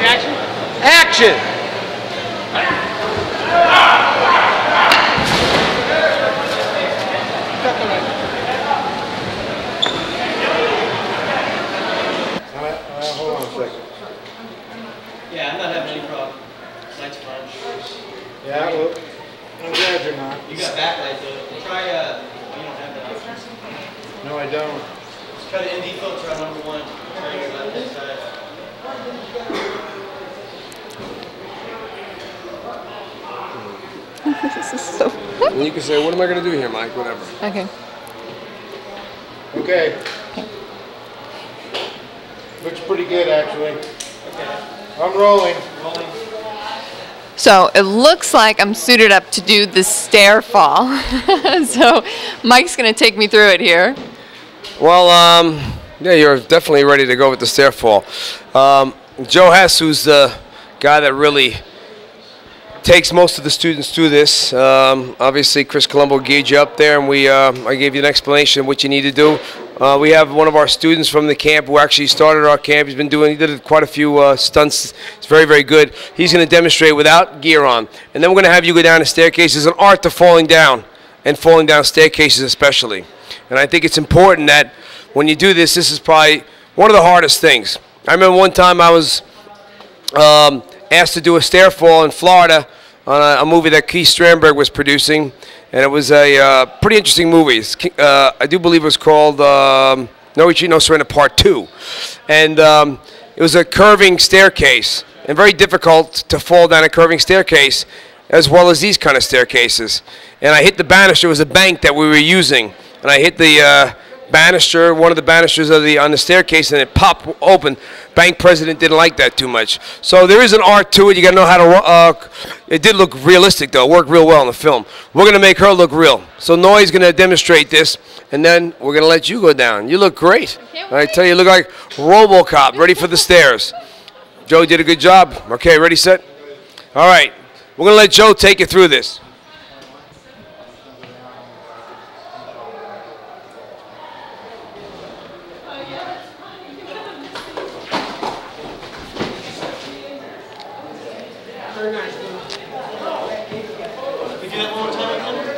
Action! Action! Hold on a second. Yeah, I'm not having any problem. Light's fine. Yeah, well, I'm glad you're not. You got backlight though. Try, you don't have that option. No, I don't. Just try the ND filter on number 1. Turn your left hand side. This is so And you can say, what am I going to do here, Mike? Whatever. Okay. Okay. Looks pretty good, actually. Okay. I'm rolling. Rolling. So it looks like I'm suited up to do the stair fall. So Mike's going to take me through it here. Well, yeah, you're definitely ready to go with the stair fall. Joe Hess, who's the guy that really takes most of the students through this. Obviously, Chris Colombo geared you up there, and I gave you an explanation of what you need to do. We have one of our students from the camp who actually started our camp. He did quite a few stunts. It's very, very good. He's going to demonstrate without gear on. And then we're going to have you go down the staircase. There's an art to falling down, and falling down staircases especially. And I think it's important that when you do this, this is probably one of the hardest things. I remember one time I was asked to do a stair fall in Florida on a movie that Keith Strandberg was producing, and it was a pretty interesting movie. I do believe it was called No Retreat, No Surrender Part 2. And it was a curving staircase, and very difficult to fall down a curving staircase, as well as these kind of staircases. And I hit the banister. It was a bank that we were using, and I hit the banister, one of the banisters on the staircase, and it popped open. Bank president didn't like that too much. So there is an art to it. You got to know how to. It did look realistic though. It worked real well in the film. We're going to make her look real. So Noy's going to demonstrate this, and then we're going to let you go down. You look great. I tell you, you look like RoboCop, ready for the stairs. Joe did a good job. Okay, ready, set. All right, we're going to let Joe take you through this.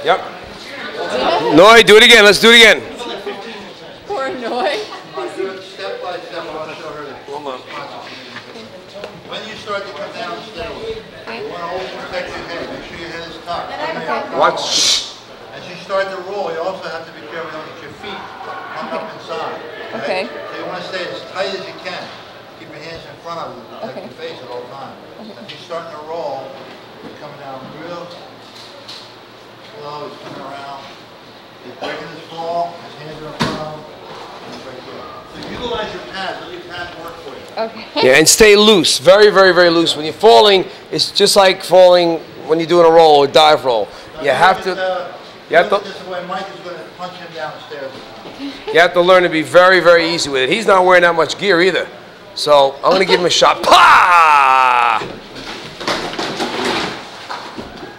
Yep. Noy, do it again. Let's do it again. Poor Noy. Step by step, I'll show her the when you start to come down the stairway, you want to always protect your head. Make sure your head is tucked. Watch. As you start to roll, you also have to be careful don't get your feet pumped up inside. Okay. So you want to stay as tight as you can. Keep your hands in front of you, protect your face at all times. As you're starting to roll, you're coming down real slow. He's coming around. He's breaking his fall. His hands are in front of him. He's right there. So utilize your pads. Let your pads work for you. Okay. Yeah, and stay loose. Very, very, very loose. When you're falling, it's just like falling when you're doing a roll or dive roll. You have to. You have to. This is the way Mike is going to punch him down the stairs. You have to learn to be very, very easy with it. He's not wearing that much gear either. So I'm going to give him a shot. Pa!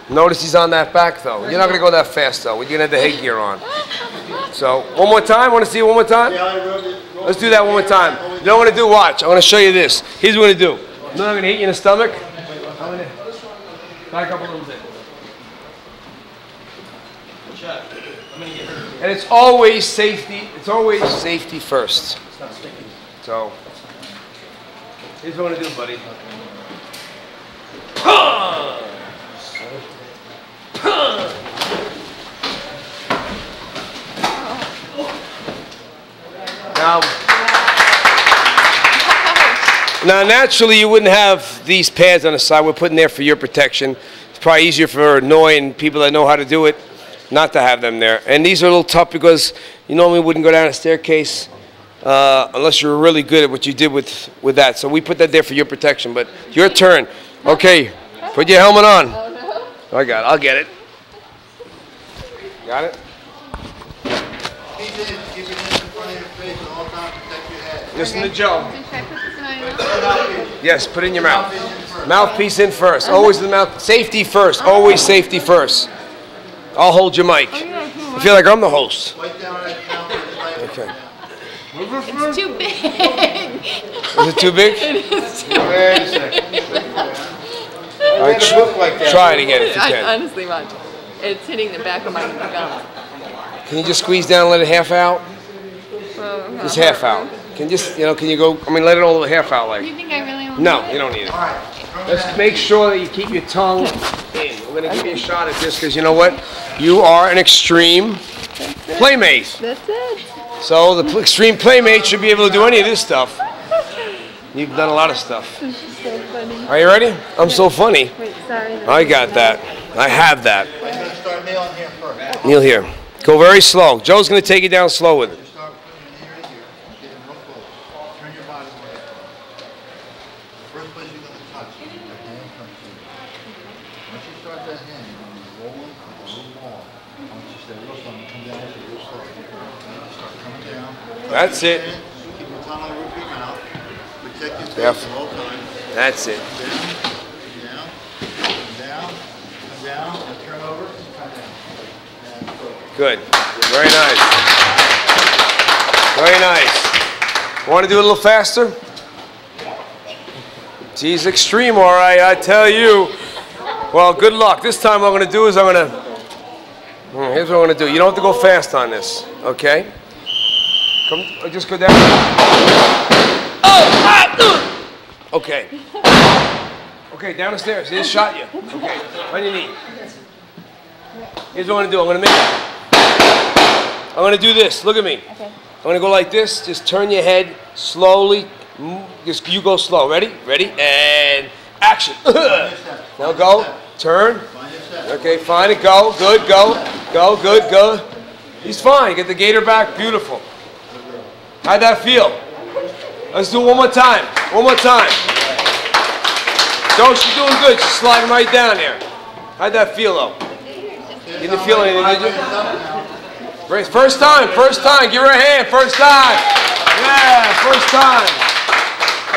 Notice he's on that back, though. You're not going to go that fast, though. You're going to have the headgear on. So one more time. Want to see it one more time? Let's do that one more time. You know what I'm going to do? Watch. I'm going to show you this. Here's what I'm going to do. I'm not going to hit you in the stomach. I'm going to back up a little bit. And it's always safety. It's always safety first. So here's what I'm going to do, buddy. Now, naturally, you wouldn't have these pads on the side. We're putting there for your protection. It's probably easier for Noy and people that know how to do it not to have them there. And these are a little tough because you normally wouldn't go down a staircase unless you're really good at what you did with that. So we put that there for your protection. But your turn. Okay, put your helmet on. I got it. I'll get it. Got it? Keep your hands in front of your face at all times. Protect your head. Listen to Joe. Should I put this in my mouth? Yes, put it in your mouth. Mouthpiece in first. Always the mouth. Safety first. Always safety first. I'll hold your mic. I feel like I'm the host. Right down that counter. Okay. It's too big. Is it too big? It is too Wait a second. All right, try it again if you can. Honestly, watch. It's hitting the back of my gum. Can you just squeeze down and let it half out? Just half out. Can just, can you go, let it all the way half out like. You think I really want No, you don't need it. Let's make sure that you keep your tongue in. We're going to give you a shot at this because you know what? You are an extreme playmate. That's it. So the extreme playmate should be able to do any of this stuff. You've done a lot of stuff. This is so funny. Are you ready? I'm so funny. Wait, sorry. I got that. I have that. I'm going to start kneeling here first. Kneel here. Go very slow. Joe's going to take you down slow with it. You start putting your knee right here. Get real close. Turn your body away. First place you're going to touch, your hand comes to you. Once you start that hand, you're going to be rolling a little ball. Once you stay real slow, come down to real slow. Start coming down. That's it. Keep your tongue on the roof of your mouth. Protect your face Yep. at all times. That's it. Down, down, come down, and turn over, and come down. And go. Good. Very nice. Very nice. Want to do it a little faster? She's extreme, all right, I tell you. Well, good luck. This time what I'm going to do is here's what I'm going to do. You don't have to go fast on this, okay? Come, just go down. Okay. Okay, down the stairs. He just shot you. Okay, on your knee. Here's what I'm going to do. I'm going to do this. Look at me. Okay. I'm going to go like this. Just turn your head slowly. Just you go slow. Ready? Ready? And action. Now go. Turn. Okay, fine. It go. Good. Go. Go. Good. Go. He's fine. Get the gator back. Beautiful. How'd that feel? Let's do it one more time. One more time. So she's doing good. She's sliding right down there. How'd that feel though? You didn't feel anything, did you? Great. First time. First time. Give her a hand. First time. Yeah, first time.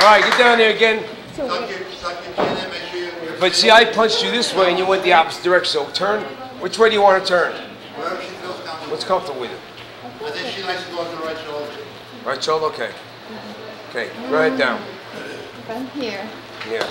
All right, get down there again. Suck your chin in, make sure you're... But see, I punched you this way and you went the opposite direction. So turn. Which way do you want to turn? Wherever she feels comfortable. What's comfortable with you? I think she likes to go to the right shoulder. Right shoulder? Okay. Okay, go ahead down. From here. Yeah.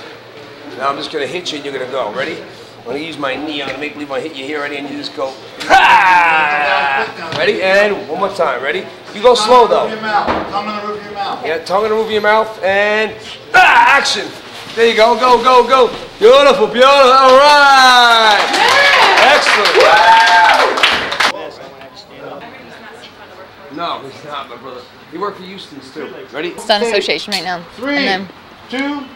Now I'm just going to hit you and you're going to go. Ready? I'm going to use my knee. I'm going to make believe I hit you here already and you just go. Ha! Ready? And one more time. Ready? You go slow though. Tongue on the roof of your mouth. Yeah, tongue on the roof of your mouth and action. There you go. Go, go, go. Beautiful, beautiful. All right. Excellent. No, he's not, my brother. He worked for Houston's too. Ready? Stunt Association right now. 3, 2,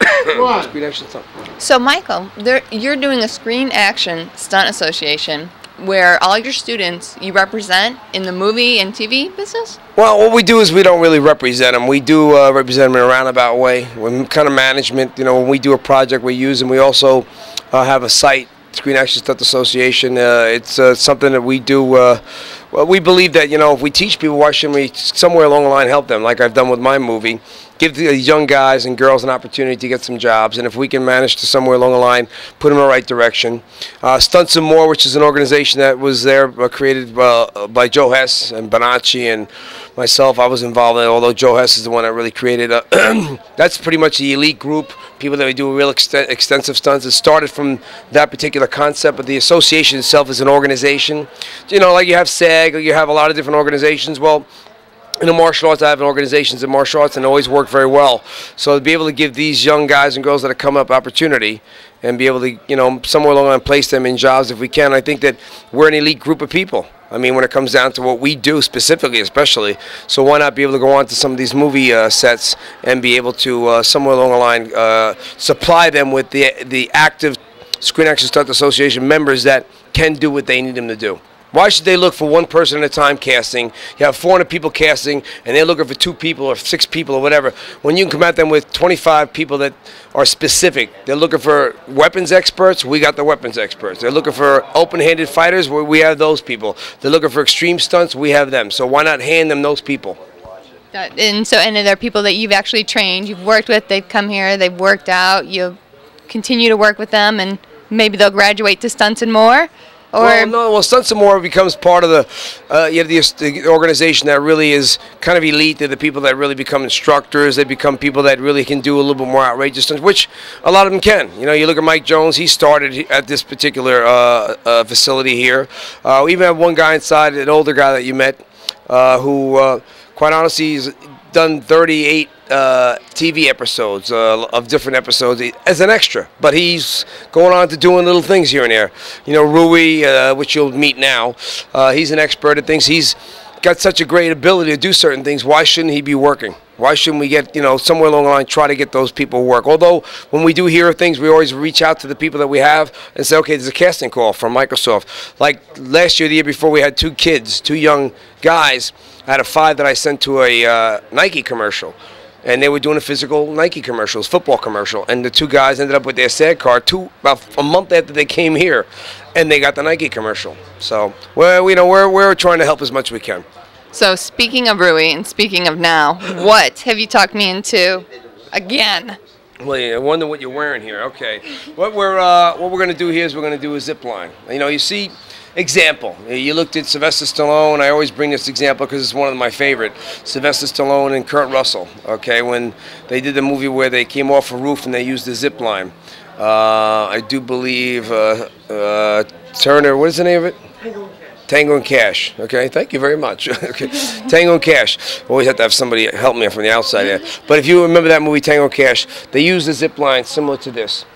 1. Screen action stunt. So Michael, you're doing a Screen Action Stunt Association where all your students you represent in the movie and TV business? Well, what we do is we don't really represent them. We do represent them in a roundabout way. We're kind of management. When we do a project, we use them. We also have a site, Screen Action Stunt Association. It's something that we do. Well, we believe that, if we teach people, why shouldn't we somewhere along the line help them, like I've done with my movie, give the young guys and girls an opportunity to get some jobs, and if we can manage to somewhere along the line put them in the right direction. Stunts and More, which is an organization that was there, created by Joe Hess and Bonacci and myself. I was involved in it, although Joe Hess is the one that really created it. That's pretty much the elite group, people that do real extensive stunts. It started from that particular concept, but the association itself is an organization. Like you have SAG, or you have a lot of different organizations. Well, in the martial arts, I have organizations in martial arts and always work very well. So to be able to give these young guys and girls that are coming up opportunity and be able to, somewhere along the line place them in jobs if we can, I think that we're an elite group of people. I mean, when it comes down to what we do specifically, especially. So why not be able to go on to some of these movie sets and be able to, somewhere along the line, supply them with the active Screen Action Stunt Association members that can do what they need them to do. Why should they look for one person at a time casting? You have 400 people casting, and they're looking for 2 people or 6 people or whatever. When you can come at them with 25 people that are specific, they're looking for weapons experts, we got the weapons experts. They're looking for open-handed fighters, we have those people. They're looking for extreme stunts, we have them. So why not hand them those people? And there are people that you've actually trained, you've worked with, they've come here, they've worked out, you continue to work with them, and maybe they'll graduate to Stunts and More? Or Well, no. Well, Stunts and More becomes part of the organization that really is kind of elite. They're the people that really become instructors. They become people that really can do a little bit more outrageous stunts, which a lot of them can. You know, you look at Mike Jones. He started at this particular facility here. We even have one guy inside, an older guy that you met, who, quite honestly, has done 38 TV episodes of different episodes as an extra, but he's going on to doing little things here and there. You know, Rui, which you'll meet now, he's an expert at things. He's got such a great ability to do certain things. Why shouldn't he be working? Why shouldn't we get, you know, somewhere along the line, try to get those people work? Although, when we do hear of things, we always reach out to the people that we have and say, okay, there's a casting call from Microsoft. Like last year, the year before, we had two young guys out of 5 that I sent to a Nike commercial. And they were doing a physical Nike commercials, football commercial. And the 2 guys ended up with their SAG card about a month after they came here. And they got the Nike commercial. So, well, you know, we're trying to help as much as we can. so speaking of Rui and speaking of now, what have you talked me into again? Well, yeah, I wonder what you're wearing here. Okay. What we're going to do here is we're going to do a zip line. You know, you see, example, you looked at Sylvester Stallone. I always bring this example because it's one of my favorite. Sylvester Stallone and Kurt Russell, okay, when they did the movie where they came off a roof and they used the zip line. I do believe Turner, what is the name of it? Tango and Cash. Okay, thank you very much. Okay, Tango and Cash. Always have to have somebody help me from the outside there. But if you remember that movie, Tango and Cash, they used a zip line similar to this.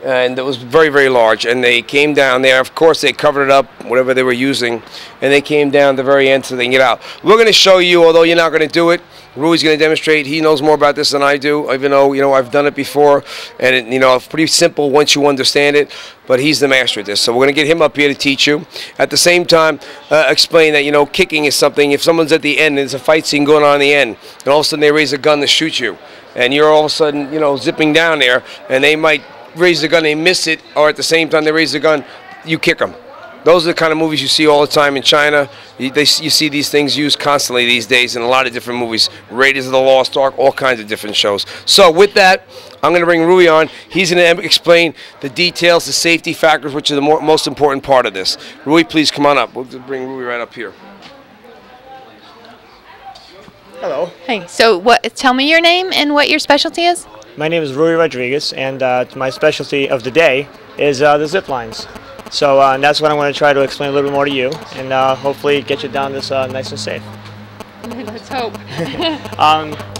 And it was very, very large. And they came down there. Of course, they covered it up, whatever they were using. And they came down the very end so they can get out. We're going to show you, although you're not going to do it. Rui's going to demonstrate. He knows more about this than I do, even though, you know, I've done it before. And, it, you know, it's pretty simple once you understand it. But he's the master at this. So we're going to get him up here to teach you. At the same time, explain that, you know, kicking is something. If someone's at the end, there's a fight scene going on at the end. And all of a sudden they raise a gun to shoot you. And you're all of a sudden, you know, zipping down there. And they might raise the gun, they miss it. Or at the same time they raise the gun, you kick them. Those are the kind of movies you see all the time in China. You see these things used constantly these days in a lot of different movies. Raiders of the Lost Ark, all kinds of different shows. So with that, I'm going to bring Rui on. He's going to explain the details, the safety factors, which are the most important part of this. Rui, please come on up. We'll bring Rui right up here. Hello. Hey, so tell me your name and what your specialty is? My name is Rui Rodriguez, and my specialty of the day is the zip lines. So that's what I'm going to try to explain a little bit more to you, and hopefully get you down this nice and safe. Let's hope.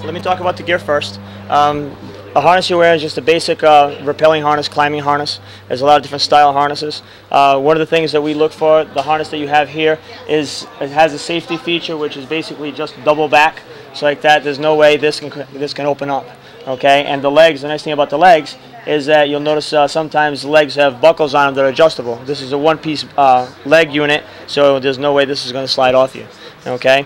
Let me talk about the gear first. A harness you wear is just a basic rappelling harness, climbing harness. There's a lot of different style harnesses. One of the things that we look for, the harness that you have here, is it has a safety feature, which is basically just double back. So like that, there's no way this can open up. Okay, and the legs, the nice thing about the legs is that you'll notice sometimes the legs have buckles on them that are adjustable. This is a one-piece leg unit, so there's no way this is going to slide off you. Okay,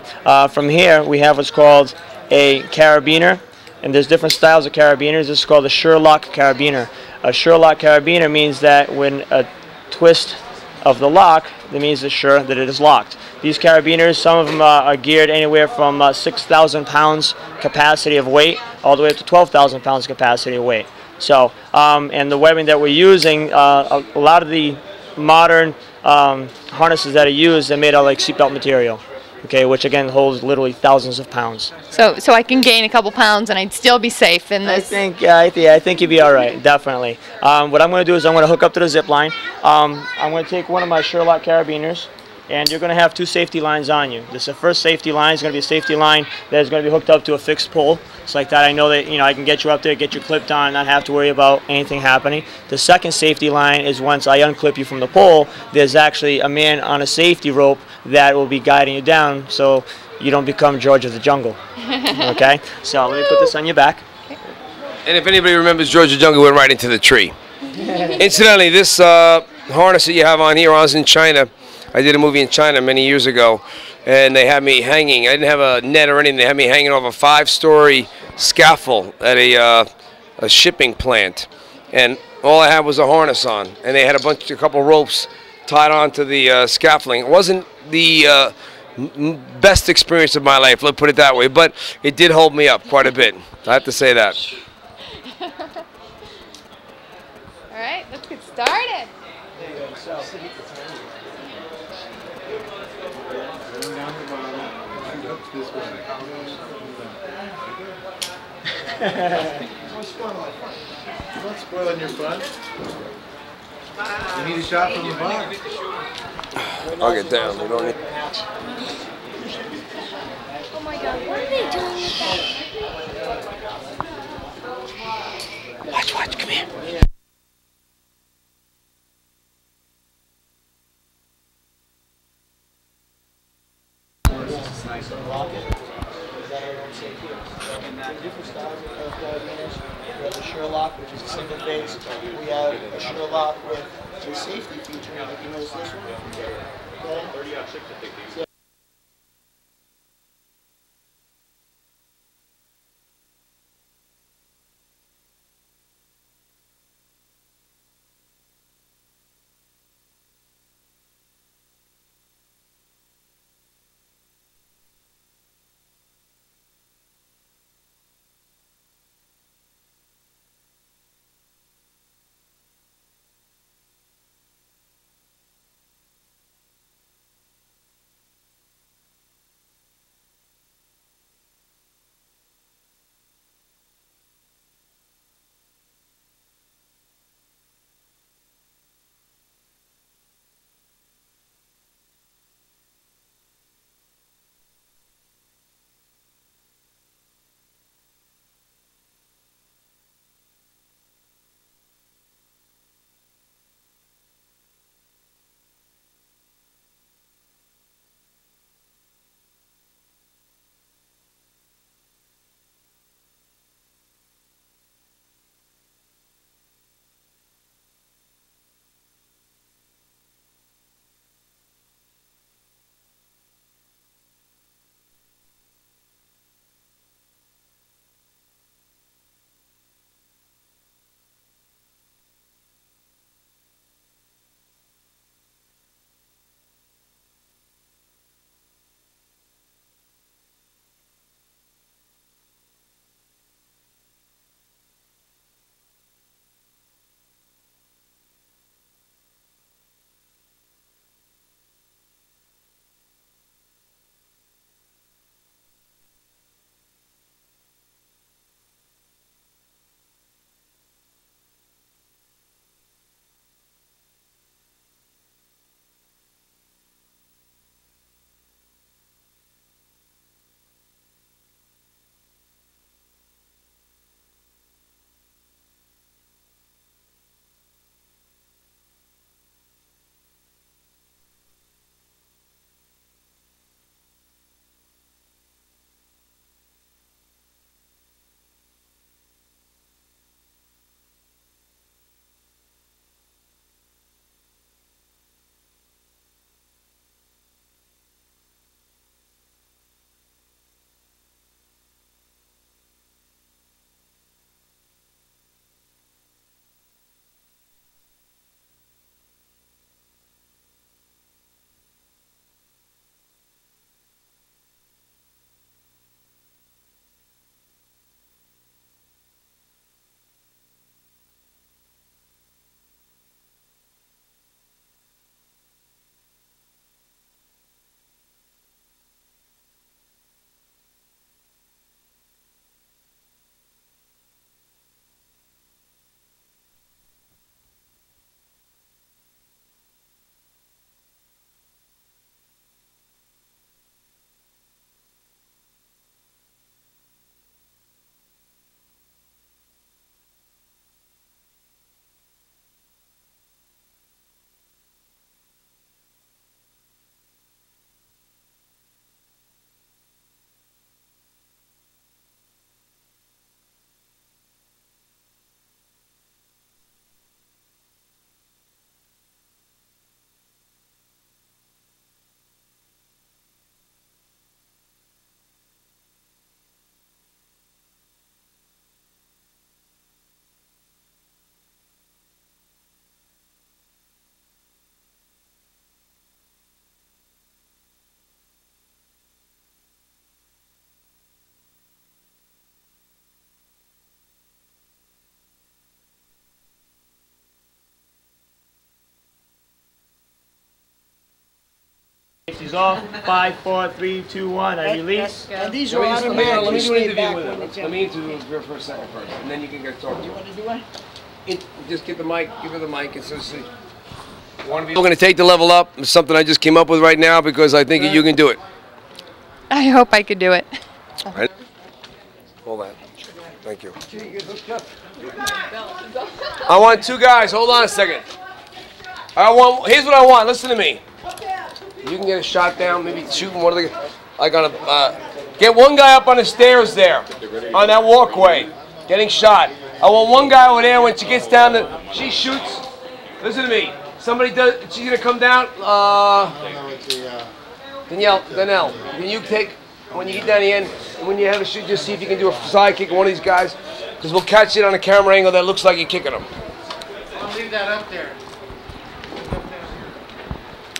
from here we have what's called a carabiner, and there's different styles of carabiners. This is called a Sherlock carabiner. A Sherlock carabiner means that when a twist of the lock, that means it's sure that it is locked. These carabiners, some of them are geared anywhere from 6,000 pounds capacity of weight all the way up to 12,000 pounds capacity of weight. So, and the webbing that we're using, a lot of the modern harnesses that are used are made out of like seatbelt material, okay, which again holds literally thousands of pounds. So I can gain a couple pounds and I'd still be safe in this. I think you'd be all right, definitely. What I'm going to do is I'm going to hook up to the zip line. I'm going to take one of my Sherlock carabiners, and you're going to have 2 safety lines on you. The first safety line is going to be a safety line that is going to be hooked up to a fixed pole. It's like that. I know that, you know, I can get you up there, get you clipped on, not have to worry about anything happening. The second safety line is once I unclip you from the pole, there's actually a man on a safety rope that will be guiding you down so you don't become George of the Jungle. Okay? So let me put this on your back. And if anybody remembers George of the Jungle, went right into the tree. Incidentally, this harness that you have on here, I was in China. I did a movie in China many years ago, and they had me hanging. I didn't have a net or anything. They had me hanging off a 5-story scaffold at a shipping plant, and all I had was a harness on. And they had a couple ropes tied onto the scaffolding. It wasn't the best experience of my life, let's put it that way, but it did hold me up quite a bit. I have to say that. All right, let's get started. This way. You're not spoiling your fun. You need a shot from the bar. I'll get down. We don't need. Oh my god, what are they doing with that? Watch, come here. Different styles of carabiners. We have the Sherlock, which is a single phase. We have a Sherlock with a safety feature. Like you notice this one. Okay. Safety's off. 5, 4, 3, 2, 1. I release. And these are Let me automatic. do an interview with him. Let me interview him for a second first, and then you can get talking. You want to do what? Just get the mic, give her the mic, and so we're going to take the level up. It's something I just came up with right now because I think you can do it. I hope I could do it. Right? Hold on. Thank you. I want 2 guys. Hold on a second. Here's what I want. Listen to me. You can get a shot down, maybe shooting one of the. I gotta get one guy up on the stairs there, on that walkway, getting shot. I want one guy over there when she gets down. She shoots. Listen to me. Somebody does. She's gonna come down. Danielle, can you take when you get down the end? When you have a shoot, just see if you can do a side kick on one of these guys, because we'll catch it on a camera angle that looks like you're kicking them. I'll leave that up there.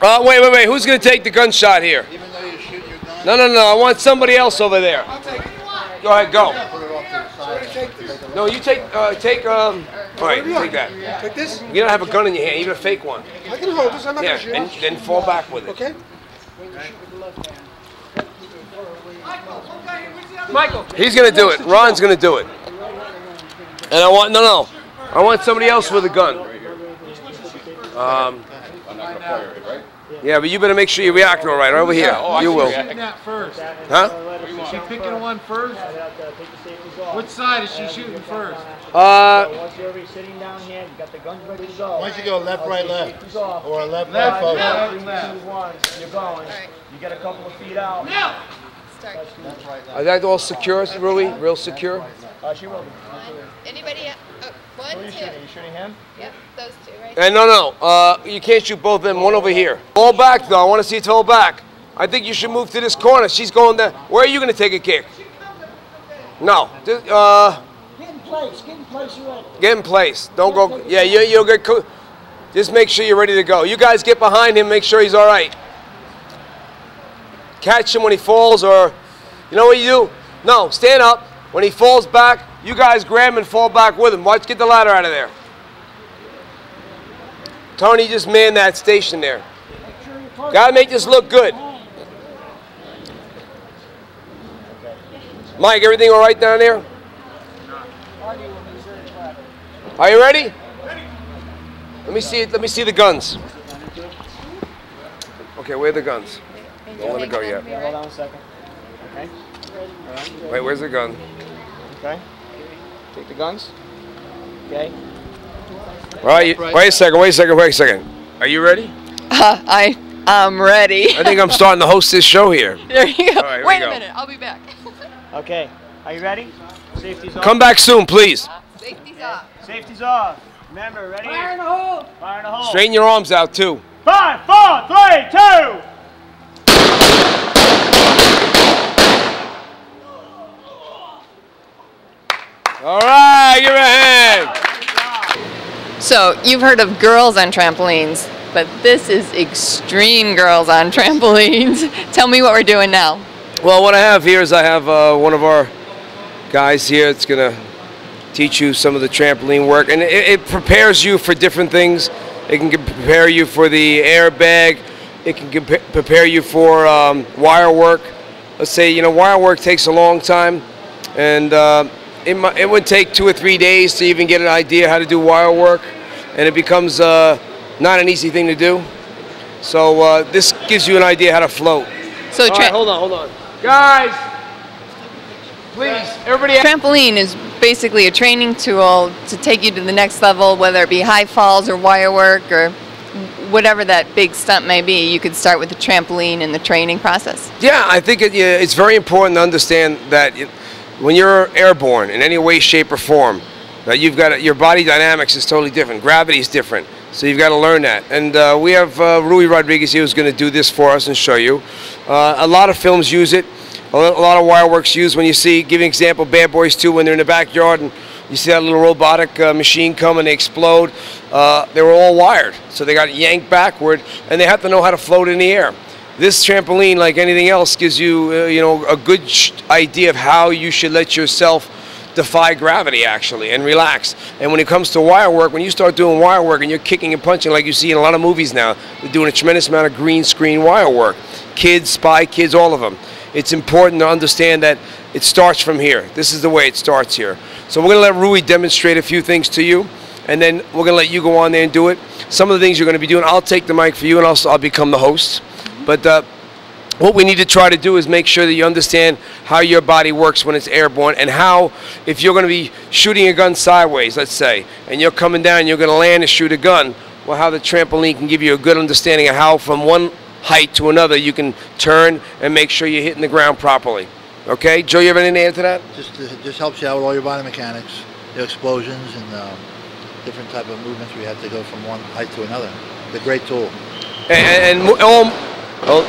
Wait. Who's going to take the gunshot here? Even though you're shooting your gun? No. I want somebody else over there. Go ahead, go. Put it off to the side. No, you take, all right, take that. Like this? You don't have a gun in your hand, even a fake one. I can hold this. I'm not Yeah, gonna shoot. and then fall back with it. Okay? Michael. He's going to do it. Ron's going to do it. And I want, I want somebody else with a gun. Yeah, but you better make sure you react all right. Over here, you will. Shooting that first. Huh? Is she picking one first? Which side is she shooting first? Once you're already sitting down here, you got the guns ready to go. Why don't you go left, right, left? Or left, Left, right, left, forward? left. 2, 1, you're going. You get a couple of feet out. Are that all secure, Rui? Real secure? She will be. Anybody? One, Who are you shooting? Are you shooting him? Yep, those 2 right And no. You can't shoot both of them. One over here. Fall back, though. I want to see it fall back. I think you should move to this corner. She's going there. Where are you going to take a kick? No. Get in place. Get in place. You're ready. Get in place. Don't go. Yeah, you'll get. Just make sure you're ready to go. You guys get behind him. Make sure he's all right. Catch him when he falls, or you know what you do? No, stand up. When he falls back, you guys grab him and fall back with him. Watch, get the ladder out of there. Tony just manned that station there. Gotta make this look good. Mike, everything all right down there? Are you ready? Let me see it. Let me see the guns. Okay, where are the guns? Don't let it go yet. Hold on a second. Okay. Wait, where's the gun? Okay. Take the guns. Okay. All right, wait a second. Are you ready? I'm ready. I think I'm starting to host this show here. There you go. All right, here we Wait a go. minute. I'll be back. Okay. Are you ready? Safety's off. Come back soon, please. Safety's off. Safety's off. Remember, ready? Fire in the hole. Fire in the hole. Straighten your arms out, too. 5, 4, 3, 2. All right, give her a hand. So, you've heard of girls on trampolines, but this is extreme girls on trampolines. Tell me what we're doing now. Well, what I have here is I have one of our guys here that's going to teach you some of the trampoline work. And it prepares you for different things. It can prepare you for the airbag. It can prepare you for wire work. Let's say, wire work takes a long time. And it would take 2 or 3 days to even get an idea how to do wire work. And it becomes not an easy thing to do. So this gives you an idea how to float. So, All right, hold on. Guys, please, everybody. trampoline is basically a training tool to take you to the next level, whether it be high falls or wire work or whatever that big stunt may be. You could start with the trampoline in the training process. Yeah, I think it's very important to understand that when you're airborne in any way, shape, or form, that you've got your body dynamics is totally different. Gravity is different, so you've got to learn that. And we have Rui Rodriguez here who's going to do this for us and show you. A lot of films use it. A lot of wire work's used when you see, give an example, Bad Boys 2, when they're in the backyard and you see that little robotic machine come and they explode. They were all wired, so they got yanked backward, and they have to know how to float in the air. This trampoline, like anything else, gives you, a good idea of how you should let yourself defy gravity actually and relax. And when it comes to wire work, when you start doing wire work and you're kicking and punching like you see in a lot of movies now, they're doing a tremendous amount of green screen wire work. Kids, spy kids, all of them. It's important to understand that it starts from here. This is the way it starts here. So we're going to let Rui demonstrate a few things to you, and then we're going to let you go on there and do it. Some of the things you're going to be doing, I'll take the mic for you, and I'll become the host. But what we need to try to do is make sure that you understand how your body works when it's airborne, and how, if you're going to be shooting a gun sideways, let's say, and you're coming down, you're going to land and shoot a gun, well, how the trampoline can give you a good understanding of how from one height to another you can turn and make sure you're hitting the ground properly. Okay, Joe, you have anything to add to that? Just helps you out with all your body mechanics, the explosions and different type of movements where you have to go from one height to another. It's a great tool. And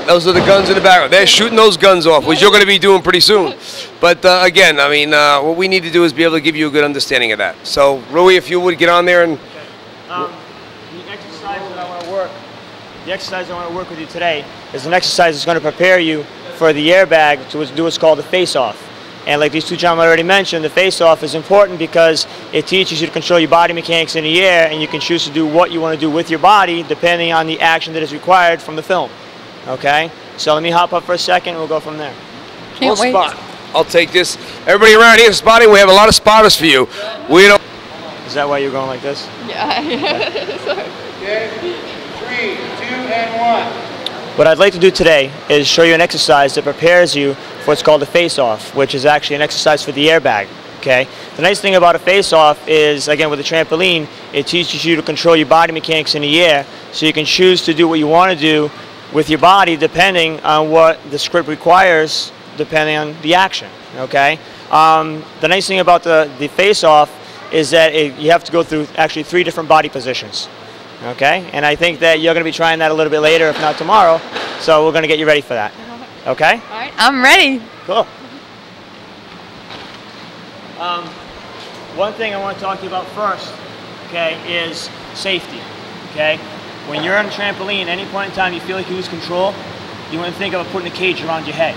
those are the guns in the background. They're shooting those guns off, which you're going to be doing pretty soon. But again, I mean, what we need to do is be able to give you a good understanding of that. So, Rui, if you would get on there and... The exercise that I want to work, with you today is an exercise that's going to prepare you for the airbag to do what's called the face-off. And like these two gentlemen already mentioned, the face-off is important because it teaches you to control your body mechanics in the air, and you can choose to do what you want to do with your body depending on the action that is required from the film. Okay? So let me hop up for a second and we'll go from there. Can't wait. Spot. I'll take this. Everybody around here spotting. We have a lot of spotters for you. We don't... Is that why you're going like this? Yeah. Okay. 3, 2, and 1. What I'd like to do today is show you an exercise that prepares you for what's called a face-off, which is actually an exercise for the airbag. Okay? The nice thing about a face-off is, again, with a trampoline, it teaches you to control your body mechanics in the air, so you can choose to do what you want to do with your body depending on what the script requires, depending on the action. Okay? The nice thing about the face-off is that you have to go through actually 3 different body positions. Okay? And I think that you're going to be trying that a little bit later, if not tomorrow. So we're going to get you ready for that. Okay? All right, I'm ready. Cool. One thing I want to talk to you about first, okay, is safety. Okay? When you're on a trampoline, at any point in time you feel like you lose control, you want to think of putting a cage around your head.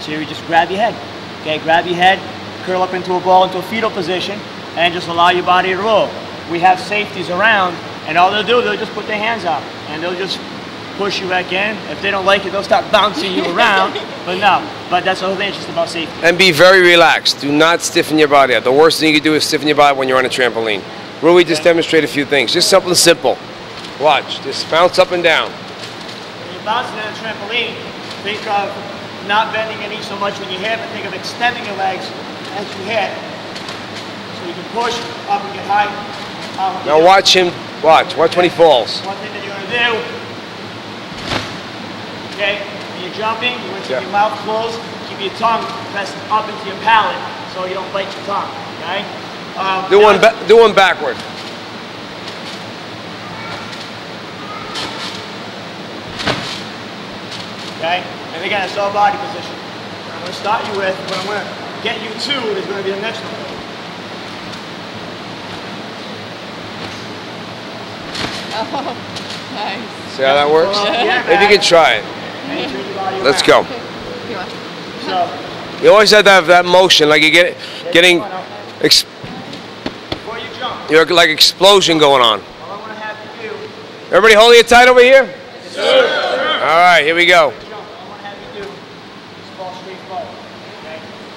So you just grab your head. Okay? Grab your head, curl up into a ball, into a fetal position, and just allow your body to roll. We have safeties around, and all they'll do, they'll just put their hands up, and they'll just push you back in. If they don't like it, they'll start bouncing you around. But that's the whole thing, it's just about safety. And be very relaxed. Do not stiffen your body out. The worst thing you can do is stiffen your body when you're on a trampoline. Rui just demonstrate a few things. Just something simple. Watch. Just bounce up and down. When you're bouncing on a trampoline, think of not bending your knees so much when you hit, but think of extending your legs as you hit. So you can push up and get high. Now watch him. Watch when he falls. One thing that you're going to do, okay, when you're jumping, you want to keep your mouth closed, keep your tongue pressed up into your palate so you don't bite your tongue, okay? Do one backward. Okay, and again, it's all body position. What I'm going to start you with, what I'm going to get you to is going to be the next one. Oh, nice. See how that works? If you can try it. Let's go. You always have to have that motion, like you're getting you're like explosion going on. Everybody holding it tight over here? Sir. All right, here we go.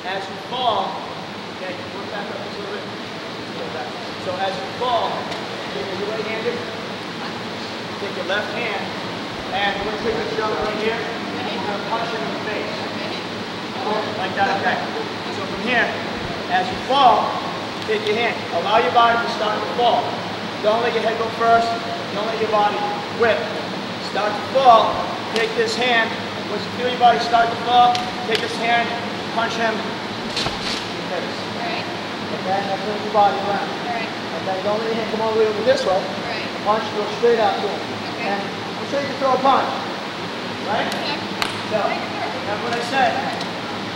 As you fall, okay, work back up into the rhythm. So as you fall, you're right-handed, take your left hand, and we're going to take this jump right here, and we're going to punch him in the face. Like that, okay. So from here, as you fall, take your hand. Allow your body to start to fall. Don't let your head go first. Don't let your body whip. Start to fall. Take this hand. Once you feel your body start to fall, take this hand, punch him in the face. Right. Okay, now turn your body around. Right. Okay, don't let your hand come all the way over this way. Right. Punch, go straight out to him. Okay. And I'm sure you can throw a punch. Right? Yeah. So, that's what I said.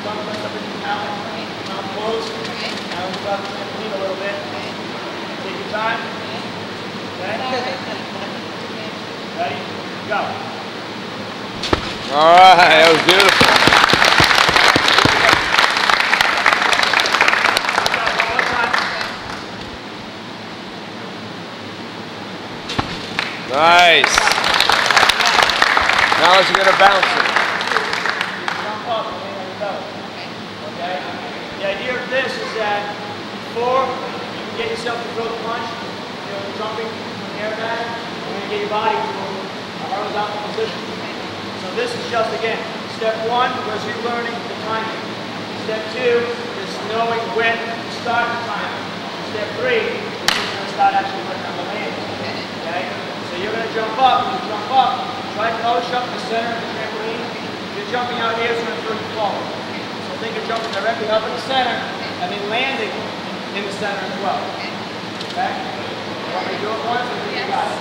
Don't press up into the palate. Right. Mouth closed. Right. Now move up the trampoline a little bit. Okay. Take your time. Okay? Ready? Go. All right, that was beautiful. Nice. Now let's get a bounce it. Jump up and land on your belly. Okay? The idea of this is that before you can get yourself to throw the punch, you're jumping from the airbag, you're going to get your body to a horizontal position. So this is just, again, step 1 was relearning the timing. Step 2 is knowing when to start the timing. Step 3 is going to start actually working on the landing. Okay? So you're going to jump up. When you jump up, try to always jump in the center of the trampoline. If you're jumping out here, it's going to throw you forward. So think of jumping directly up in the center and then landing in the center as well. Okay? You want me to do it once or do you got it?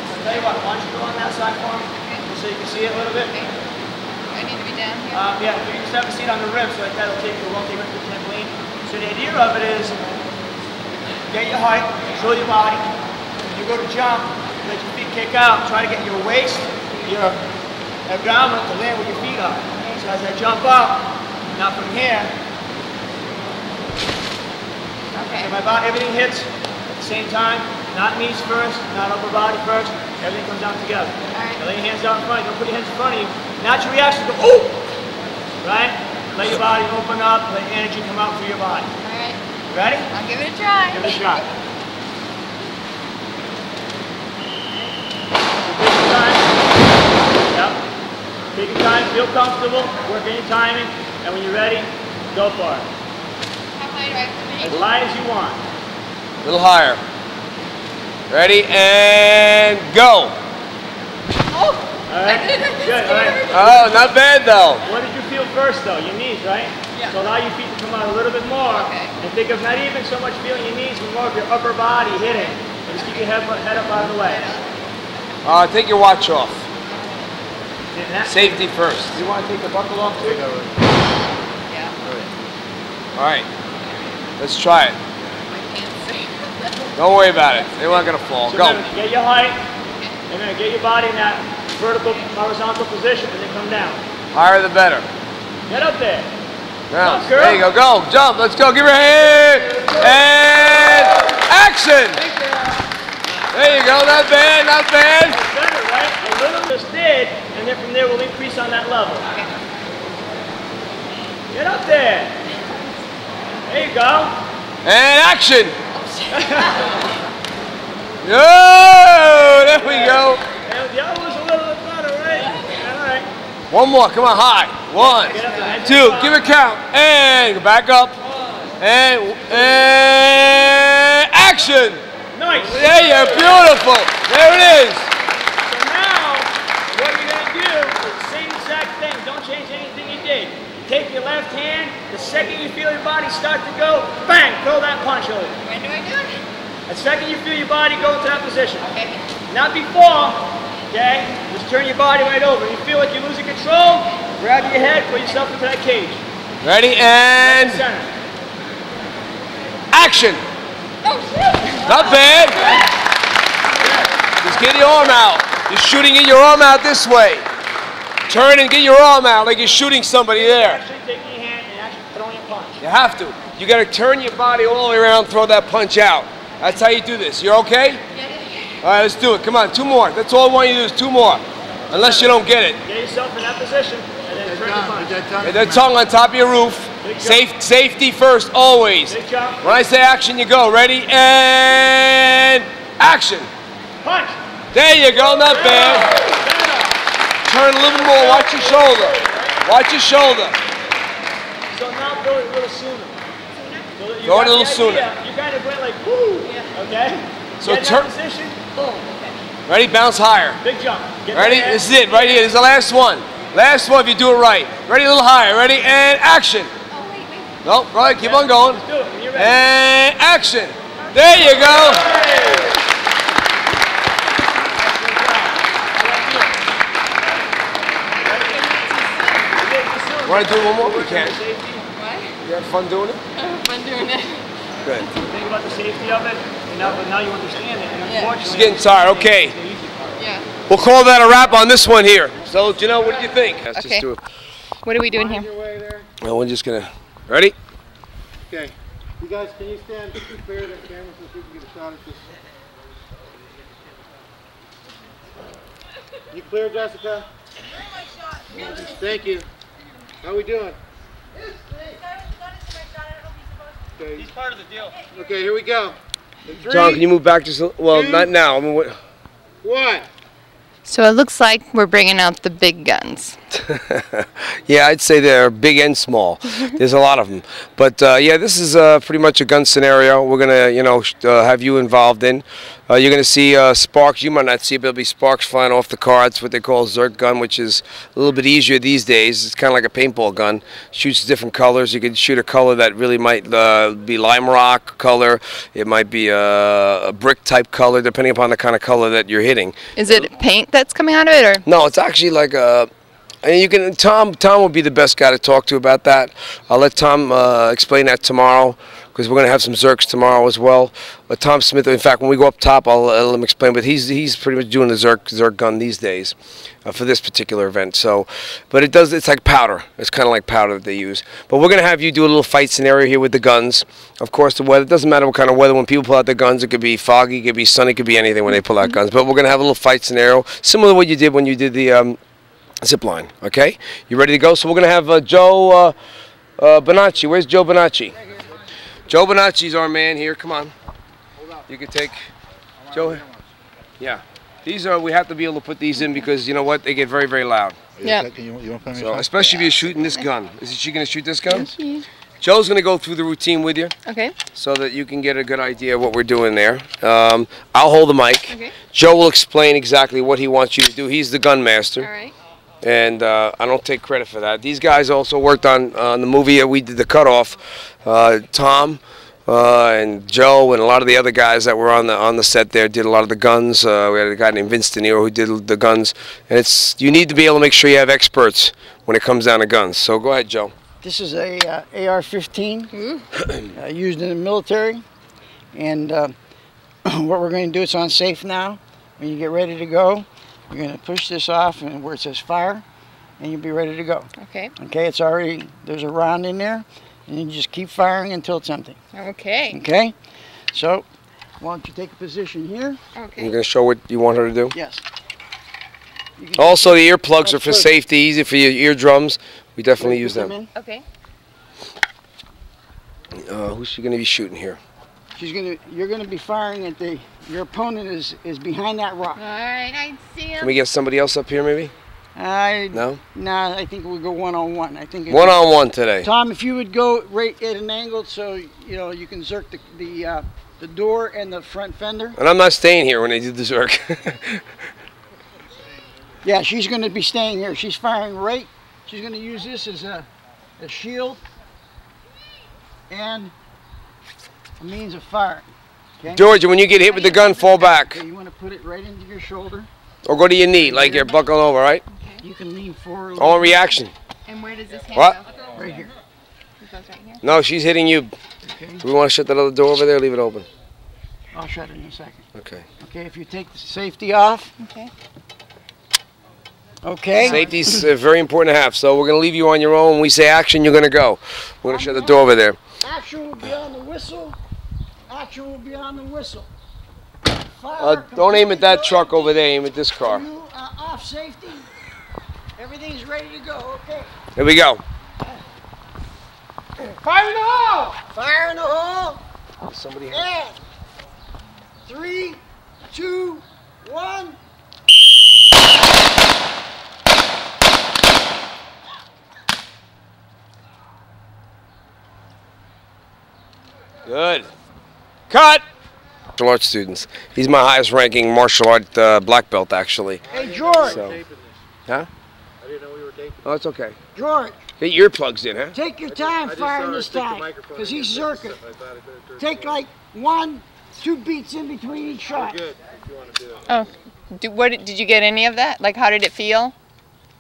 So tell you what, why don't you go on that side for me? So you can see it a little bit. I need to be down here. Yeah, you just have a seat on the rim, so like that'll take you, won't take you to the trampoline. So the idea of it is, get your height, control your body. When you go to jump, let your feet kick out. Try to get your waist, your abdomen to land where your feet are. So as I jump up, now from here, so my body, everything hits at the same time. Not knees first, not upper body first. Everything comes down together. Now lay your hands out in front of you. Don't put your hands in front of you. Natural reaction, go, ooh! Right? Let your body open up, let energy come out through your body. All right. Ready? I'll give it a try. Give it a shot. Take your time. Yep. Take your time, feel comfortable, work any timing, and when you're ready, go for it. How high do I have to be? As high as you want. A little higher. Ready, and go. Oh! All right? Good, all right. Oh, not bad though. What did you feel first though? Your knees, right? Yeah. So allow your feet to come out a little bit more. Okay. And think of not even so much feeling your knees, but more of your upper body hitting. And just keep your head up out of the way. Take your watch off. And that- Safety first. You want to take the buckle off too? Yeah. All right, let's try it. I can't see. Don't worry about it. They're not gonna fall. So Go. remember, get your height, and then get your body in that vertical, horizontal position, and then come down. Higher the better. Get up there. Now, Up, girl. there you go. Go. Jump. Let's go. Give her a hand. And action. There you go. Not bad. Not bad. That's better, right? A little just did, and then from there we'll increase on that level. Get up there. There you go. And action. Oh, there we go. And the other one's a little bit better, right? All right. One more. Come on. High. 1, 2. Give it a count. And back up. And action. Nice. There you go. Beautiful. There it is. So now, what you're going to do is the same exact thing. Don't change anything you did. Take your left hand. The second you feel your body start to go, bang, throw that punch over. When do I do it? The second you feel your body go into that position. Okay. Not before, okay? Just turn your body right over. You feel like you're losing control, grab your head, put yourself into that cage. Ready and Center. action. Oh, shoot. Not bad. Just get your arm out. You're shooting, get your arm out this way. Turn and get your arm out like you're shooting somebody there. Actually taking your hand and actually throwing a punch. You have to. You got to turn your body all the way around, throw that punch out. That's how you do this. You're okay? Yeah. All right, let's do it. Come on, 2 more. That's all I want you to do is 2 more. Unless you don't get it. Get yourself in that position and then turn the punch. Get that tongue on top of your roof. Safety first, always. Big jump. When I say action, you go. Ready and action. Punch. There you go. Not bad. Turn a little bit more. Watch your shoulder. Watch your shoulder. So now throw it a little sooner. Throw it a little sooner. You kind of went like, woo, okay? So Get in turn. that position, boom. Ready? Bounce higher. Big jump. Get Ready? there. This is it. Right here. This is the last one. Last one if you do it right. Ready? A little higher. Ready? And action. Oh, wait. No, right. Keep on going. Let's do it when you're ready. And action. There you go. Want to do it one more? We can. What? You have fun doing it? Fun doing it. Good. Think about the safety of it, and now you understand it. And unfortunately, Just getting tired. Okay. it's the easy part. Yeah. We'll call that a wrap on this one here. So, Janelle, what do you think? Let's Okay. just do it. What are we doing here? Your way there. No, we're just gonna. Ready? Okay. You guys, can you stand clear of the camera so we can get a shot at this? You clear, Jessica? Thank you. How we doing? Okay. He's part of the deal. Okay, here we go. In 3, John, can you move back just a, well, 2, not now. I mean, what? 1. So it looks like we're bringing out the big guns. Yeah, I'd say they're big and small. There's a lot of them. But yeah, this is pretty much a gun scenario we're going to, you know, have you involved in. You're going to see sparks. You might not see it, but there'll be sparks flying off the car. It's what they call a Zerk gun, which is a little bit easier these days. It's kind of like a paintball gun. Shoots different colors. You can shoot a color that really might be lime rock color. It might be a brick type color, depending upon the kind of color that you're hitting. Is it paint that's coming out of it, or? No, it's actually like a... And you can. Tom will be the best guy to talk to about that. I'll let Tom explain that tomorrow, because we're going to have some Zerks tomorrow as well. But Tom Smith, in fact, when we go up top, I'll let him explain. But he's pretty much doing the Zerk gun these days for this particular event. So, but it's like powder. It's kind of like powder that they use. But we're going to have you do a little fight scenario here with the guns. Of course, the weather, it doesn't matter what kind of weather. When people pull out their guns, it could be foggy, it could be sunny, it could be anything when they pull out guns. But we're going to have a little fight scenario, similar to what you did when you did the zip line. Okay, you ready to go? So we're gonna have Joe Bonacci. Where's Joe Bonacci? Right here. Joe Bonacci's our man here. Come on. You can take Joe. Yeah, these are. We have to be able to put these in because you know what? They get very, very loud. Yeah. So especially if you're shooting this gun. Is she gonna shoot this gun? Joe's gonna go through the routine with you. Okay. So that you can get a good idea of what we're doing there. I'll hold the mic. Okay. Joe will explain exactly what he wants you to do. He's the gun master. All right. And I don't take credit for that. These guys also worked on the movie we did, The Cutoff. Tom and Joe and a lot of the other guys that were on the set there did a lot of the guns. We had a guy named Vince De Niro who did the guns. And you need to be able to make sure you have experts when it comes down to guns. So go ahead, Joe. This is a AR-15 used in the military. And what we're going to do, it's on safe now. When you get ready to go, you're going to push this off and where it says fire, and you'll be ready to go. Okay. Okay, it's already, there's a round in there, and you just keep firing until it's empty. Okay. Okay? So, why don't you take a position here? Okay. You're going to show what you want her to do? Yes. Also, the earplugs are for safety, easy for your eardrums. We definitely use them. Okay. Who's she going to be shooting here? You're gonna be firing at your opponent is behind that rock. All right, I see him. Can we get somebody else up here maybe? No? Nah, I think we'll go one-on-one. I think one-on-one today. Tom, if you would go right at an angle so you know you can zerk the door and the front fender. And I'm not staying here when they do the zerk. Yeah, she's gonna be staying here. She's firing right. She's gonna use this as a shield and a means of fire. Okay? Georgia, when you get hit with the gun, fall back. Okay, you want to put it right into your shoulder. Or go to your knee, like you're buckling over, right? Okay. You can lean forward. All in reaction. And where does this hand what? go? Right here. It goes right here? No, she's hitting you. Okay. Do we want to shut that other door over there or leave it open? I'll shut it in a second. Okay. Okay, if you take the safety off. Okay. Okay. Safety's very important to have, so we're going to leave you on your own. When we say action, you're going to go. We're going to shut the door over there. Action will be on the whistle. Action will be on the whistle. Don't aim at that truck over there. Aim at this car. You off safety. Everything's ready to go. Okay. Here we go. Fire in the hole. Fire in the hole. Somebody. And 3, 2, 1. Good. Cut! Martial arts students. He's my highest ranking martial art black belt, actually. Hey, George. So. Huh? I didn't know we were taping. Oh, it's okay. George. Get your earplugs in, huh? Take your time firing this time, because he's zerking. Take like 1, 2 beats in between each shot. Good, if you want to do it. Oh, did you get any of that? Like, how did it feel?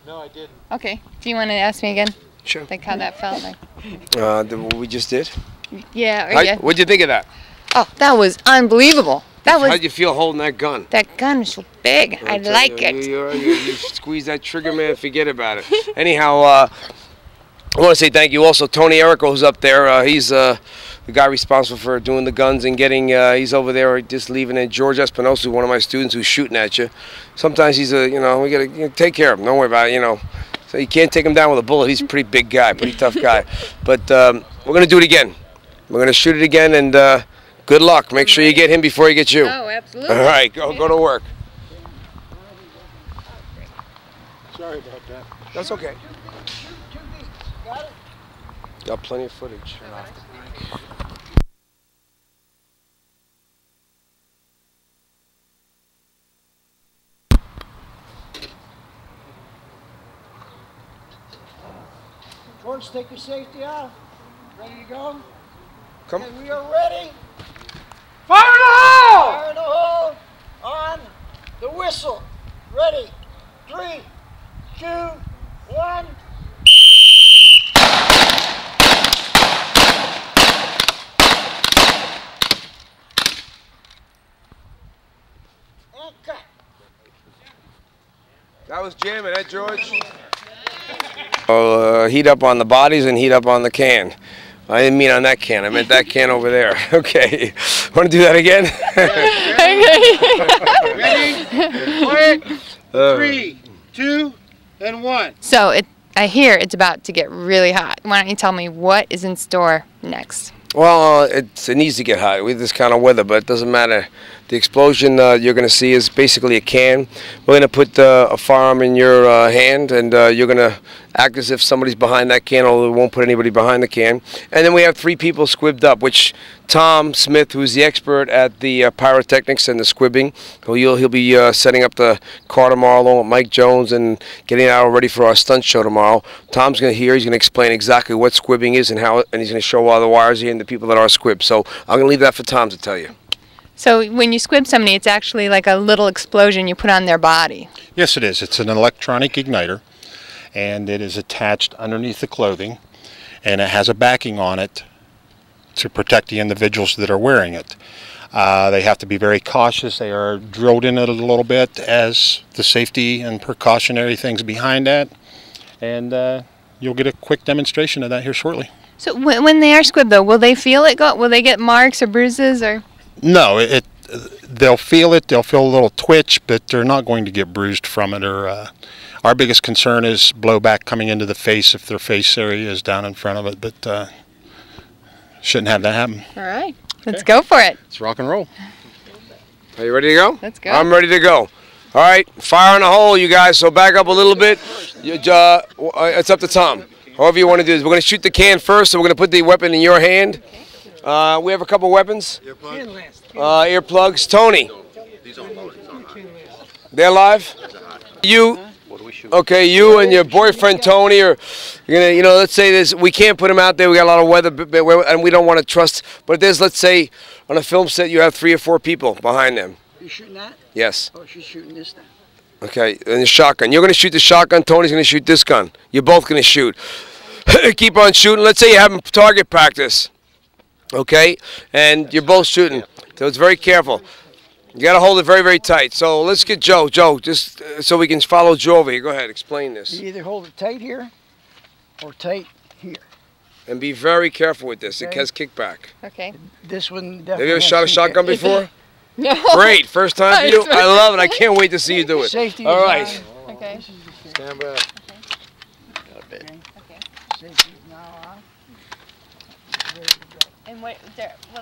No, I didn't. Okay. Do you want to ask me again? Sure. Like how that felt like? What we just did? Yeah. Yeah. What'd you think of that? Oh, that was unbelievable. How'd you feel holding that gun? That gun is so big. I like it. You squeeze that trigger, man, forget about it. Anyhow, I want to say thank you also Tony Erico, who's up there. He's the guy responsible for doing the guns and getting. He's over there just leaving it. George Espinosa, one of my students, who's shooting at you. Sometimes he's we gotta take care of him. Don't worry about it. So you can't take him down with a bullet. He's a pretty big guy, pretty tough guy. But we're gonna do it again. We're gonna shoot it again, and good luck. Make sure you get him before he gets you. Oh, absolutely. All right, go to work. Sorry about that. That's okay. Got plenty of footage. George, take your safety off. Ready to go? Come. Okay, we are ready. Fire in the hole! Fire in the hole on the whistle. Ready? 3, 2, 1. And cut. That was jamming, eh, George? Heat up on the bodies and heat up on the can. I didn't mean on that can. I meant that can over there. Okay. Want to do that again? Ready? Quiet. 3, 2, and 1. So I hear it's about to get really hot. Why don't you tell me what is in store next? Well, it needs to get hot with this kind of weather, but it doesn't matter. The explosion you're going to see is basically a can. We're going to put a firearm in your hand, and you're going to act as if somebody's behind that can, although we won't put anybody behind the can. And then we have 3 people squibbed up, which Tom Smith, who's the expert at the pyrotechnics and the squibbing, he'll be setting up the car tomorrow along with Mike Jones and getting it out ready for our stunt show tomorrow. Tom's going to hear. He's going to explain exactly what squibbing is and how, and he's going to show all the wires here and the people that are squibbed. So I'm going to leave that for Tom to tell you. So when you squib somebody, it's actually like a little explosion you put on their body. Yes, it is. It's an electronic igniter, and it is attached underneath the clothing, and it has a backing on it to protect the individuals that are wearing it. They have to be very cautious. They are drilled in it a little bit as the safety and precautionary things behind that, and you'll get a quick demonstration of that here shortly. So when they are squibbed, though, will they feel it go? Will they get marks or bruises or? No, they'll feel it. They'll feel a little twitch, but they're not going to get bruised from it. Or our biggest concern is blowback coming into the face if their face area is down in front of it, but shouldn't have that happen. All right, let's go for it. It's rock and roll. Are you ready to go? Let's go. I'm ready to go. All right, fire in the hole, you guys. So back up a little bit. It's up to Tom. However you want to do this. We're going to shoot the can first, so we're going to put the weapon in your hand. We have a couple weapons. Earplugs. Tony. They're live? You. Okay, you and your boyfriend Tony are gonna, let's say this. We can't put them out there. We got a lot of weather, and we don't want to trust. But there's, let's say, on a film set, you have 3 or 4 people behind them. You shooting that? Yes. Oh, she's shooting this now. Okay, and the shotgun. You're gonna shoot the shotgun. Tony's gonna shoot this gun. You're both gonna shoot. Keep on shooting. Let's say you have target practice. Okay, and you're both shooting, so it's very careful. You got to hold it very, very tight. So let's get Joe. Joe, just so we can follow Joe over here. Go ahead, explain this. You either hold it tight here or tight here. And be very careful with this. Okay. It has kickback. Okay. This one definitely. Have you ever shot a shotgun before? No. Great, first time for you. I love it. I can't wait to see you do it. Safety. All right. Okay. Stand by. Okay. Safety now off. And will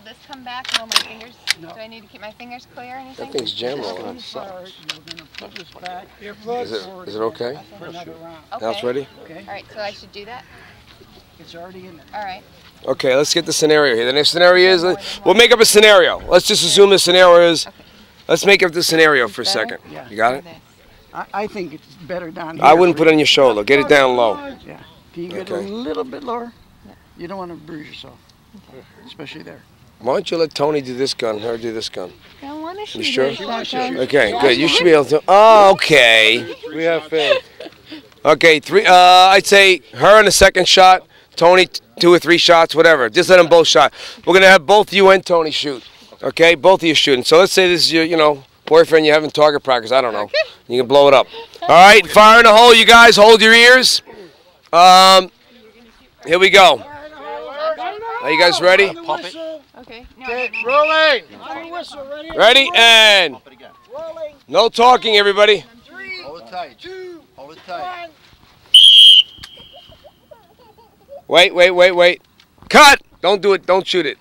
this come back? Will my fingers? No. Do I need to keep my fingers clear or anything? That thing's jammed all on. You're gonna put this back. Is it okay? For another round. Okay. Now it's ready? Okay. All right. So I should do that. It's already in there. All right. Okay, let's get the scenario here. The next scenario is, we'll make up a scenario. Let's just assume the scenario is, let's make up the scenario for a second. Yeah. You got it? I think it's better down here. I wouldn't put it on your shoulder. Get it down low. Yeah. Can you get Okay. a little bit lower? You don't want to bruise yourself, especially there. Why don't you let Tony do this gun, her do this gun? I don't want to shoot. You sure? it. Okay, good. You should be able to. Oh, okay. We have faith. Okay, 3. I'd say her in the second shot. Tony, 2 or 3 shots, whatever. Just let them both shot. We're gonna have both you and Tony shoot. Okay, both of you shooting. So let's say this is your, boyfriend. You're having target practice. I don't know. You can blow it up. All right, fire in the hole. You guys hold your ears. Here we go. Are you guys ready? Okay. Okay, rolling. Ready and no talking, everybody. Hold it tight. Hold it tight. Wait. Cut! Don't do it. Don't shoot it.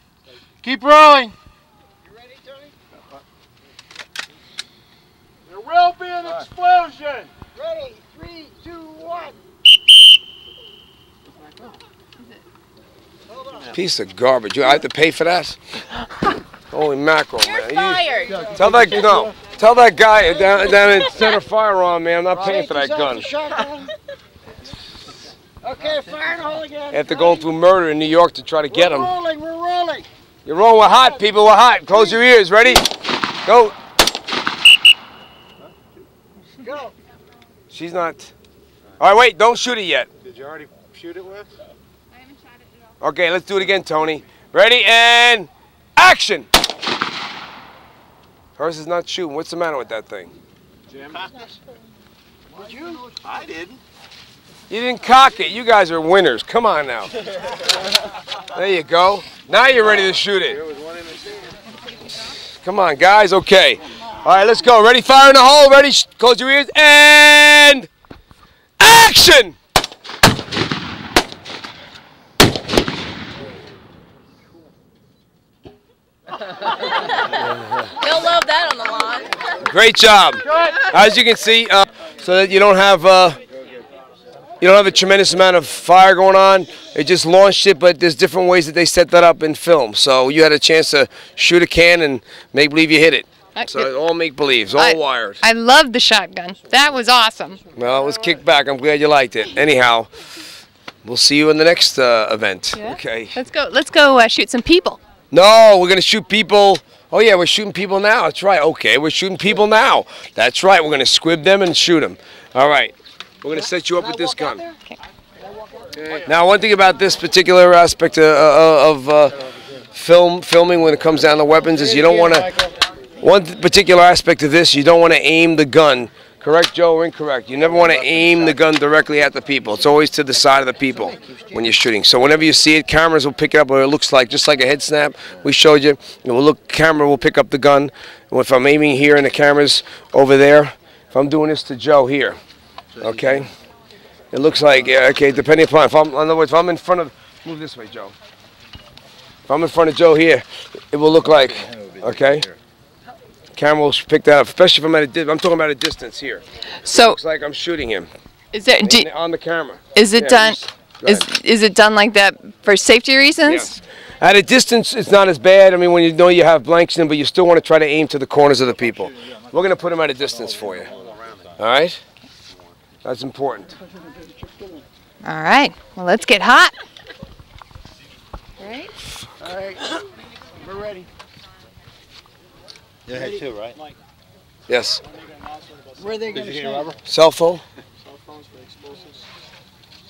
Keep rolling. You ready, Tony? There will be an explosion. Ready? 3, 2, 1. Piece of garbage. I have to pay for that? Holy mackerel, man. Fired. Tell that guy down in Center Firearm, man, I'm not paying for that gun. Okay, fire in the hole again. After going through murder in New York to try to get him. We're rolling. You're rolling. We're hot, people. We're hot. Close your ears. Ready? Go. Go. She's not. All right, wait. Don't shoot it yet. Did you already shoot it with? I haven't shot it at all. Okay, let's do it again, Tony. Ready and action. Hers is not shooting. What's the matter with that thing? Jim? Did you? I didn't. You didn't cock it. You guys are winners. Come on now. There you go. Now you're ready to shoot it. Come on, guys. Okay. All right, let's go. Ready? Fire in the hole. Ready? Close your ears. And action! They'll love that on the lawn. Great job. As you can see, so that you don't have a tremendous amount of fire going on. They just launched it, but there's different ways that they set that up in film. So you had a chance to shoot a can and make believe you hit it. So it's all make believes, all wired. I love the shotgun. That was awesome. Well, it was kicked back. I'm glad you liked it. Anyhow, we'll see you in the next event. Yeah. Okay. Let's go shoot some people. No, we're gonna shoot people. Oh yeah, we're shooting people now. That's right. Okay, we're shooting people now. That's right. We're gonna squib them and shoot them. All right. We're gonna set you up with this gun. Okay. Now, one thing about this particular aspect of filming when it comes down to weapons is you don't want to. One particular aspect of this, you don't want to aim the gun. Correct, Joe, or incorrect? You never want to aim the gun directly at the people. It's always to the side of the people when you're shooting. So whenever you see it, cameras will pick it up what it looks like, just like a head snap we showed you. Camera will pick up the gun. If I'm aiming here and the camera's over there, if I'm doing this to Joe here, okay, it looks like, okay, depending upon, in other words, if I'm in front of, move this way, Joe. If I'm in front of Joe here, it will look like, okay. Camera will pick that up, especially if I'm at I'm talking about a distance here. So it looks like I'm shooting him. Is there on the camera? Is it done? Is it done like that for safety reasons? Yes. At a distance, it's not as bad. I mean, when you know you have blanks in, but you still want to try to aim to the corners of the people. We're going to put them at a distance for you. All right? That's important. All right. Well, let's get hot. All right. We're ready. You had two, right? Yes. Where are they going to stand? Cell phone?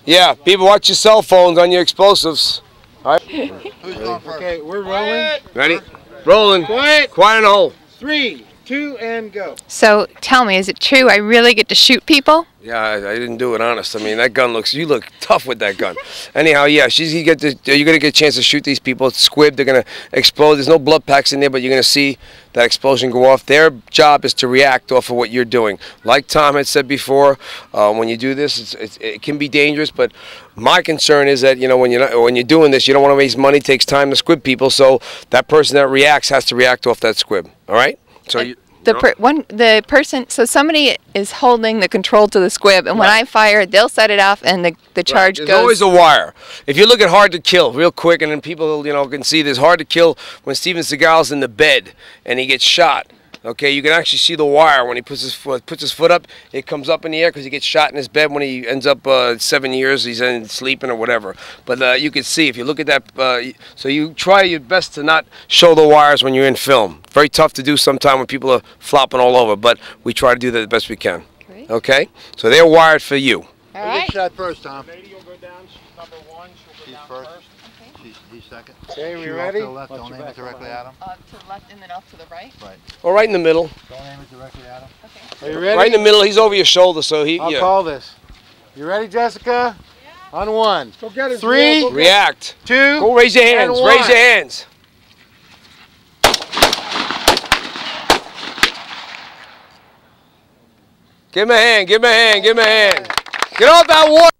Yeah, people, watch your cell phones on your explosives. All right. Who's going first? Okay, we're rolling. Ready? Rolling. Quiet. Quiet in the hole. 3, 2, and go. So tell me, is it true I really get to shoot people? Yeah, I didn't do it, honest. I mean, that gun you look tough with that gun. Anyhow, yeah, you're going to get a chance to shoot these people. It's squibbed, they're going to explode. There's no blood packs in there, but you're going to see that explosion go off. Their job is to react off of what you're doing. Like Tom had said before, when you do this, it can be dangerous, but my concern is that, when you're doing this, you don't want to waste money. It takes time to squib people, so that person that reacts has to react off that squib. All right? So the person, so somebody is holding the control to the squib, and when I fire, they'll set it off, and the charge goes. There's always a wire. If you look at Hard to Kill, real quick, and then people, can see there's Hard to Kill when Steven Seagal's in the bed and he gets shot. Okay, you can actually see the wire when he puts his foot up. It comes up in the air because he gets shot in his bed when he ends up 7 years. He's in sleeping or whatever. But you can see if you look at that. So you try your best to not show the wires when you're in film. Very tough to do sometimes when people are flopping all over. But we try to do that the best we can. Great. Okay, so they're wired for you. All right. Who shot first, Tom? Lady will go down. She's number 1. She'll go down First. first. He's second. Okay, we Shoot ready? Off to the left. Don't aim it directly at him. To the left and then off to the right? Right. All right in the middle. Don't aim it directly at him. Are you ready? Right in the middle. He's over your shoulder, so he. I'll call this. You ready, Jessica? Yeah. On one. Go get it. 3, React. 2, Go raise your hands. and Raise one. your hands. Give him a hand. Give him a hand. Give him a hand. Get off that water.